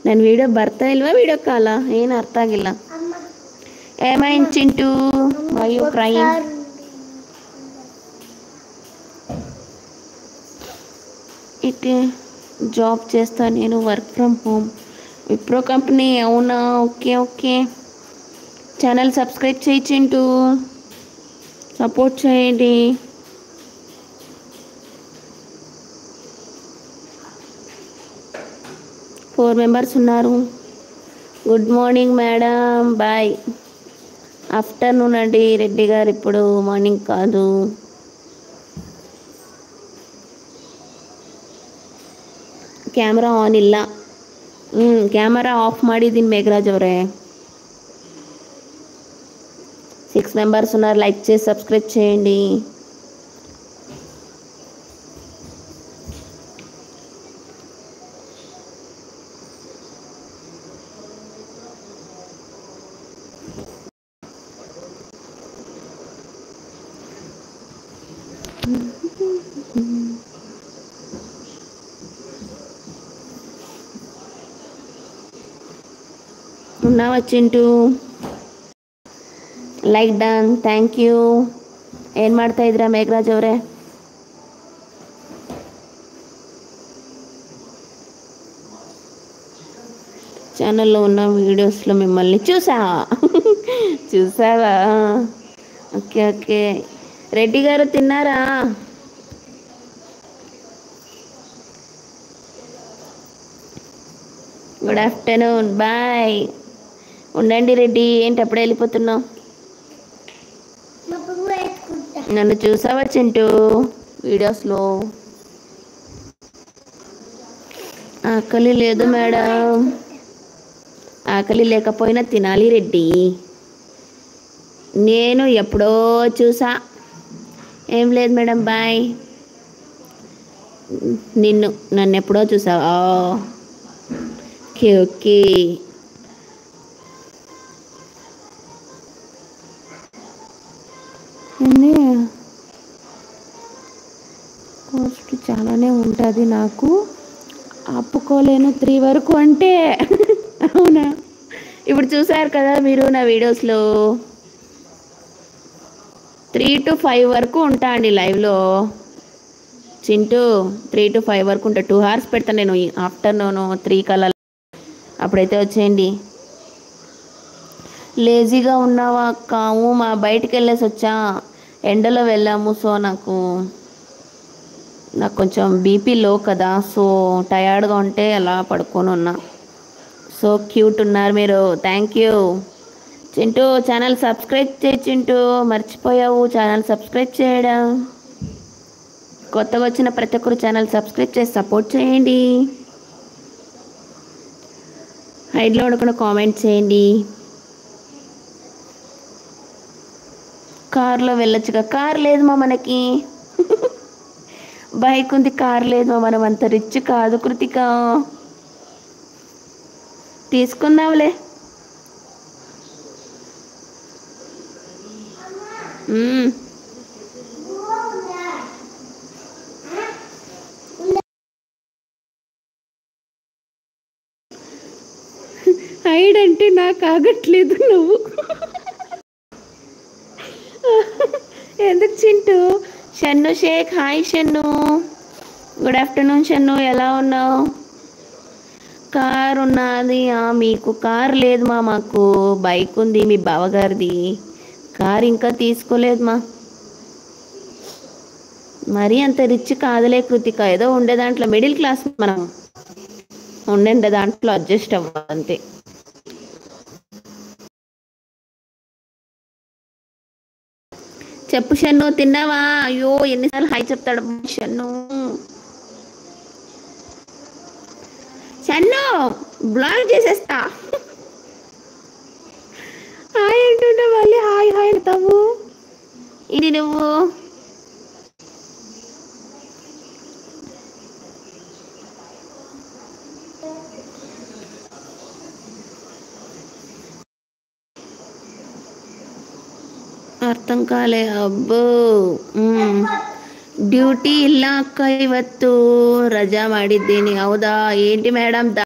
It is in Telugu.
ನನ್ನ ವಿಡಿಯೋ ಬರ್ತಾ ಇಲ್ವಾ ವಿಡಿಯೋ ಕಾಲ? ಏನು ಅರ್ಥ ಆಗಿಲ್ಲ. ಏಮೈನ್ ಚಿಂಟು ವೈ ಯು ಕ್ರೈಯಿಂಗ್? ఇటు జాబ్ చేస్తా నేను, work from home, Wipro company. అవునా, ఓకే ఓకే. ఛానల్ సబ్స్క్రైబ్ చేయి చింటూ, సపోర్ట్ చేయండి. ఫోర్ మెంబర్స్ ఉన్నారు. Good morning madam, bye. Afternoon అండి రెడ్డి గారు, ఇప్పుడు మార్నింగ్ కాదు. ಕ್ಯಾಮ್ರಾ ಆನ್ ಇಲ್ಲ. ಕ್ಯಾಮರಾ ಆಫ್ ಮಾಡಿದ್ದೀನಿ ಮೇಘರಾಜ್ ಅವರೇ. 6 మెంబర్స్ ఉన్నారు. లైక్ చేసి సబ్స్క్రైబ్ చేయండి. ఉన్నావా Chintu? Like done, thank you. ಏನು ಮಾಡ್ತಾ ಇದ್ದೀರಾ ಮೇಘರಾಜ್ ಅವರೇ? ఛానల్లో ఉన్న వీడియోస్లో మిమ్మల్ని చూసావా? Okay okay. రెడ్డి గారు తిన్నారా? Good afternoon, bye. ఉండండి రెడ్డి, ఏంటి అప్పుడే వెళ్ళిపోతున్నావు? నన్ను చూసావా చింటూ వీడియోస్లో? ఆకలి లేదు మేడం. ఆకలి లేకపోయినా తినాలి రెడ్డి. నేను ఎప్పుడో చూసా. ఏం లేదు మేడం, బాయ్. నన్ను ఎప్పుడో చూసావా? Okay okay. కాస్ట్ చాలానే ఉంటుంది, నాకు ఆపుకోలేను 3 వరకు అంటే. అవునా? ఇప్పుడు చూసారు కదా మీరు నా వీడియోస్లో, 3 to 5 వరకు ఉంటా అండి లైవ్లో. చింటూ 3 to 5 వరకు ఉంటా. 2 hours పెడతాను నేను ఆఫ్టర్నూన్ 3 కల్లా. అప్పుడైతే వచ్చేయండి. లేజీగా ఉన్నావా అక్క? మా బయటికి వెళ్ళేసి వచ్చా, ఎండలో వెళ్ళాము. సో నాకు కొంచెం బీపీ లో కదా, సో టయర్డ్గా ఉంటే అలా పడుకొని ఉన్నా. సో క్యూట్ ఉన్నారు మీరు, thank you. Chintu channel subscribe చేయి చింటూ, మర్చిపోయావు ఛానల్ సబ్స్క్రైబ్ చేయడం. కొత్తగా వచ్చిన ప్రతి ఒక్కరు ఛానల్ సబ్స్క్రైబ్ చేసి సపోర్ట్ చేయండి. హైడ్లో ఉండకుండా కామెంట్ చేయండి. కార్లో వెళ్ళొచ్చుగా? కార్ లేదు మా మనకి. బైక్ ఉంది, కార్ లేదు మా. మనం అంత రిచ్ కాదు కృతిక. తీసుకుందాంలే. హైడ్ అంటే నాకు ఆగట్లేదు నువ్వు. ఎందుకు Chintu? Shannu Shaik, hi Shannu. Good afternoon Shannu, ఎలా ఉన్నావు? కార్ ఉన్నది. మీకు కార్ లేదు మా, మాకు బైక్ ఉంది మీ బావగారిది. కార్ ఇంకా తీసుకోలేదు మా. మరీ అంత రిచ్ కాదులే కృతిక, ఏదో ఉండే దాంట్లో మిడిల్ క్లాస్, మనం ఉండే దాంట్లో అడ్జస్ట్ అవ్వాలి అంతే. చెప్పు షన్ను, తిన్నావా? అయ్యో ఎన్నిసార్లు హాయ్ చెప్తాడు షన్ను. షన్ను బ్లాగ్ చేసేస్తా. హాయ్ అంటుంటే మళ్ళీ హాయ్ హాయ్ అంటావు. ఇది నువ్వు ಅರ್ಥಂ ಕಾಲೆ. ಅಬ್ಬೋ ಡ್ಯೂಟಿ ಇಲ್ಲ ಅಕ್ಕ, ಇವತ್ತು ರಜಾ ಮಾಡಿದ್ದೀನಿ. ಹೌದಾ? ఏంటి మేడం